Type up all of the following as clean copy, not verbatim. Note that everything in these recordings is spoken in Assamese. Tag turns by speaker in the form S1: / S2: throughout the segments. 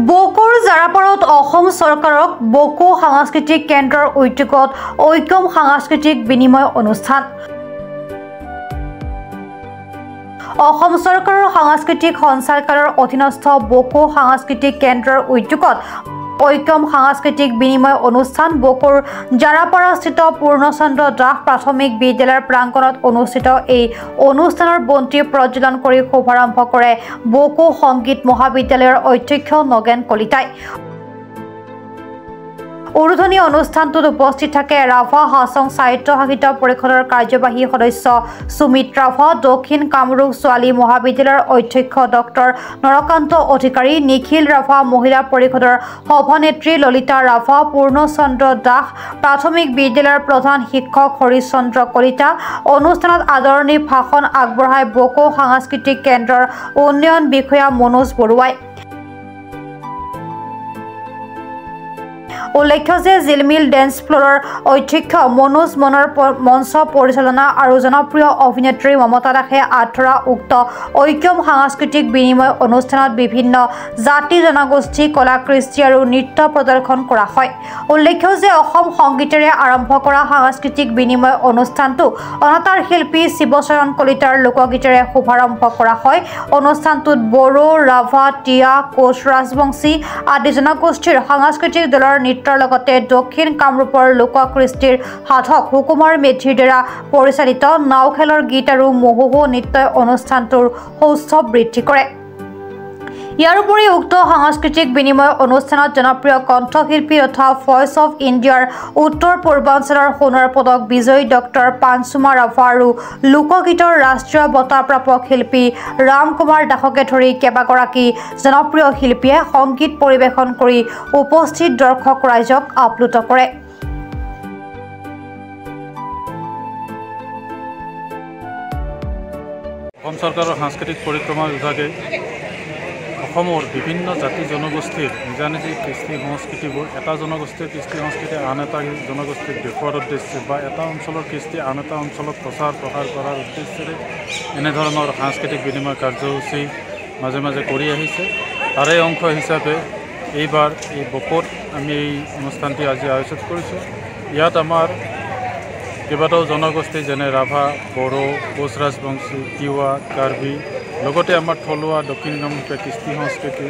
S1: বকোৰ জাৰাপাৰত অসম চৰকাৰক বকো সাংস্কৃতিক কেন্দ্ৰৰ উদ্যোগত ঐক্যম সাংস্কৃতিক বিনিময় অনুষ্ঠান। অসম চৰকাৰৰ সাংস্কৃতিক সঞ্চালকালয়ৰ অধীনস্থ বকো সাংস্কৃতিক কেন্দ্ৰৰ উদ্যোগত ঐক্যম সাংস্কৃতিক বিনিময় অনুষ্ঠান বকোৰ জাৰাপাৰাস্থিত পূৰ্ণচন্দ্ৰ দাস প্ৰাথমিক বিদ্যালয়ৰ প্ৰাংগণত অনুষ্ঠিত। এই অনুষ্ঠানৰ বন্তি প্ৰজ্বলন কৰি শুভাৰম্ভ কৰে বকো সংগীত মহাবিদ্যালয়ৰ অধ্যক্ষ নগেন কলিতাই। উদ্বোধনী অনুষ্ঠানটোত উপস্থিত থাকে ৰাভা হাছং সাহিত্য সাহিত্য পৰিষদৰ কাৰ্যবাহী সদস্য সুমিত ৰাভা, দক্ষিণ কামৰূপ ছোৱালী মহাবিদ্যালয়ৰ অধ্যক্ষ ডক্টৰ নৰকান্ত অধিকাৰী, নিখিল ৰাভা মহিলা পৰিষদৰ সভানেত্ৰী ললিতা ৰাভা, পূৰ্ণচন্দ্ৰ দাস প্ৰাথমিক বিদ্যালয়ৰ প্ৰধান শিক্ষক হৰিচন্দ্ৰ কলিতা। অনুষ্ঠানত আদৰণি ভাষণ আগবঢ়াই বকো সাংস্কৃতিক কেন্দ্ৰৰ উন্নয়ন বিষয়া মনোজ বৰুৱাই। উল্লেখ্য যে জিলমিল ডেন্স ফ্ল'ৰৰ অধ্যক্ষ মনোজ মনৰ মঞ্চ পৰিচালনা আৰু জনপ্ৰিয় অভিনেত্ৰী মমতা দাসে আঁতৰা উক্ত ঐক্যম সাংস্কৃতিক বিনিময় অনুষ্ঠানত বিভিন্ন জাতি জনগোষ্ঠী কলা কৃষ্টি আৰু নৃত্য প্ৰদৰ্শন কৰা হয়। উল্লেখ্য যে অসম সংগীতেৰে আৰম্ভ কৰা সাংস্কৃতিক বিনিময় অনুষ্ঠানটো অনাতাঁৰ শিল্পী শিৱচৰণ কলিতাৰ লোকগীতেৰে শুভাৰম্ভ কৰা হয়। অনুষ্ঠানটোত বড়ো, ৰাভা, টিয়া, কোচ ৰাজবংশী আদি জনগোষ্ঠীৰ সাংস্কৃতিক দলৰ নৃত্যৰ লগতে দক্ষিণ কামৰূপৰ লোককৃষ্টিৰ সাধক সুকুমাৰ মেধিৰ দ্বাৰা পৰিচালিত নাও খেলৰ গীত আৰু মহোহো নৃত্যই অনুষ্ঠানটোৰ সৌষ্ঠৱ বৃদ্ধি কৰে। ইয়াৰ উপৰি উক্ত সাংস্কৃতিক বিনিময় অনুষ্ঠানত জনপ্ৰিয় কণ্ঠশিল্পী তথা ভইচ অৱ ইণ্ডিয়াৰ উত্তৰ পূৰ্বাঞ্চলৰ সোণৰ পদক বিজয়ী ডক্টৰ পাঞ্চুমা ৰাভা আৰু লোকগীতৰ ৰাষ্ট্ৰীয় বঁটা প্ৰাপক শিল্পী ৰাম কুমাৰ দাসকে ধৰি কেইবাগৰাকী জনপ্ৰিয় শিল্পীয়ে সংগীত পৰিৱেশন কৰি উপস্থিত দৰ্শক ৰাইজক আপ্লুত কৰে।
S2: অসম চৰকাৰৰ সাংস্কৃতিক পৰিক্ৰমা বিভাগে অসমৰ বিভিন্ন জাতি জনগোষ্ঠীৰ নিজা নিজা কৃষ্টি সংস্কৃতিবোৰ এটা জনগোষ্ঠীৰ কৃষ্টি সংস্কৃতি আন এটা জনগোষ্ঠীক দেখুওৱাৰ উদ্দেশ্যে বা এটা অঞ্চলৰ কৃষ্টি আন এটা অঞ্চলত প্ৰচাৰ কৰাৰ উদ্দেশ্যেৰে এনেধৰণৰ সাংস্কৃতিক বিনিময় কাৰ্যসূচী মাজে মাজে কৰি আহিছে। তাৰে অংশ হিচাপে এইবাৰ এই বকোত আমি এই অনুষ্ঠানটি আজি আয়োজন কৰিছোঁ। ইয়াত আমাৰ কেইবাটাও জনগোষ্ঠী যেনে ৰাভা, বড়ো, কোচ ৰাজবংশী, তিৱা, কাৰ্বি, লগতে আমাৰ থলুৱা দক্ষিণ কামৰূপীয়া কৃষ্টি সংস্কৃতি,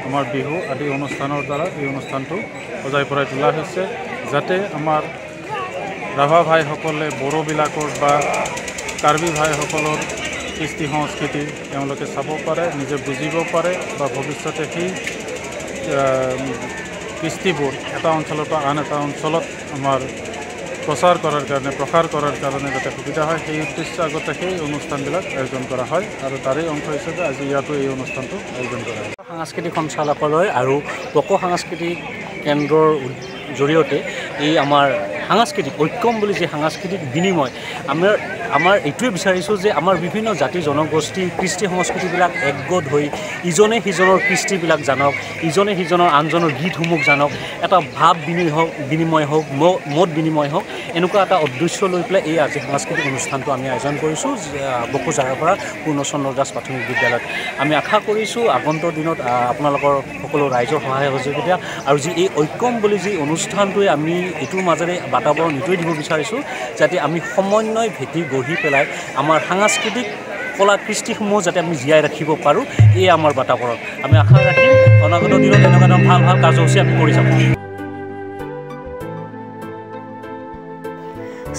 S2: আমাৰ বিহু আদি অনুষ্ঠানৰ দ্বাৰা এই অনুষ্ঠানটো সজাই পৰাই তোলা হৈছে, যাতে আমাৰ ৰাভা ভাইসকলে বড়োবিলাকৰ বা কাৰ্বি ভাইসকলৰ কৃষ্টি সংস্কৃতি তেওঁলোকে চাব পাৰে, নিজে বুজিব পাৰে বা ভৱিষ্যতে সেই কৃষ্টিবোৰ এটা অঞ্চলৰ পৰা আন এটা অঞ্চলত আমাৰ প্ৰচাৰ কৰাৰ কাৰণে যাতে সুবিধা হয়, সেই উদ্দেশ্যে আগতে সেই অনুষ্ঠানবিলাক আয়োজন কৰা হয় আৰু তাৰেই অংশ হিচাপে আজি ইয়াতো এই অনুষ্ঠানটো আয়োজন কৰা হয়।
S3: সাংস্কৃতিক সঞ্চালকালয় আৰু বকো সাংস্কৃতিক কেন্দ্ৰৰ জৰিয়তে এই আমাৰ সাংস্কৃতিক ঐক্যম বুলি যে সাংস্কৃতিক বিনিময় আমাৰ এইটোৱে বিচাৰিছোঁ যে আমাৰ বিভিন্ন জাতি জনগোষ্ঠীৰ কৃষ্টি সংস্কৃতিবিলাক একগোট হৈ ইজনে সিজনৰ কৃষ্টিবিলাক জানক, ইজনে সিজনৰ আনজনৰ গীতসমূহ জানক, এটা ভাৱ বিনিময় হওক মত বিনিময় হওক, এনেকুৱা এটা উদ্দেশ্য লৈ পেলাই এই আজি সাংস্কৃতিক অনুষ্ঠানটো আমি আয়োজন কৰিছোঁ বকো জাৰাপাৰা পূৰ্ণচন্দ্ৰ দাস প্ৰাথমিক বিদ্যালয়ত। আমি আশা কৰিছোঁ আগন্তুক দিনত আপোনালোকৰ সকলো ৰাইজৰ সহায় সহযোগিতা আৰু যি এই ঐক্যম বুলি যি অনুষ্ঠানটোৱে আমি এইটোৰ মাজেৰে বাতাবৰণ এইটোৱে দিব বিচাৰিছোঁ যাতে আমি সমন্বয় ভেটি গঢ়ি পেলাই আমাৰ সাংস্কৃতিক কলা কৃষ্টিসমূহ যাতে আমি জীয়াই ৰাখিব পাৰোঁ, এই আমাৰ বাতাবৰণ। আমি আশা ৰাখিম অনাগত দিনত এনেকুৱা ধৰণৰ ভাল ভাল কাৰ্যসূচী আমি কৰি যাম।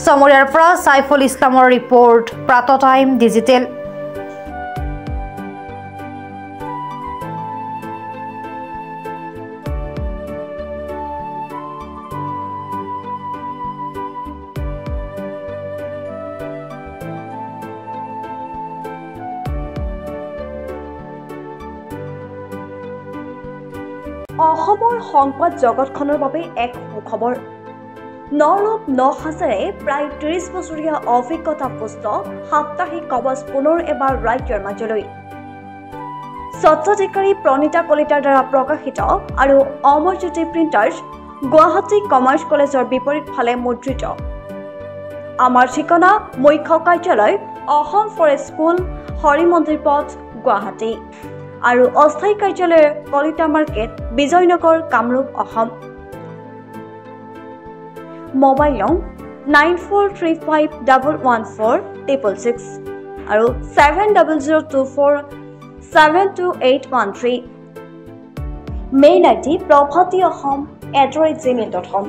S1: চমৰীয়াৰ পৰা সাইফুল ইছলামৰ ৰিপৰ্ট, প্ৰাত টাইম ডিজিটেল।
S4: অসমৰ সংবাদ জগতখনৰ বাবে এক সুখবৰ। নৰূপ নহাজাৰে প্ৰায় ৩০ বছৰীয়া অভিজ্ঞতা পুষ্ট সাপ্তাহিক কবচ পুনৰ এবাৰ ৰাজ্যৰ মাজলৈ। স্বত্বাধিকাৰী প্ৰণীতা কলিতাৰ দ্বাৰা প্ৰকাশিত আৰু অমৰজ্যোতি প্ৰিণ্টাৰ্ছ, গুৱাহাটী কমাৰ্চ কলেজৰ বিপৰীত ফালে মুদ্ৰিত। আমাৰ ঠিকনা মুখ্য কাৰ্যালয় অসম ফৰেষ্ট স্কুল, হৰি মন্দিৰ পথ, গুৱাহাটী। আৰু অস্থায়ী কাৰ্যালয় কলিতা মাৰ্কেট বিজয়নগৰ কামৰূপ অসম মোবাইল নং 9435114666 আৰু 7024722813 মেইল আইডি probhatiahom@gmail.com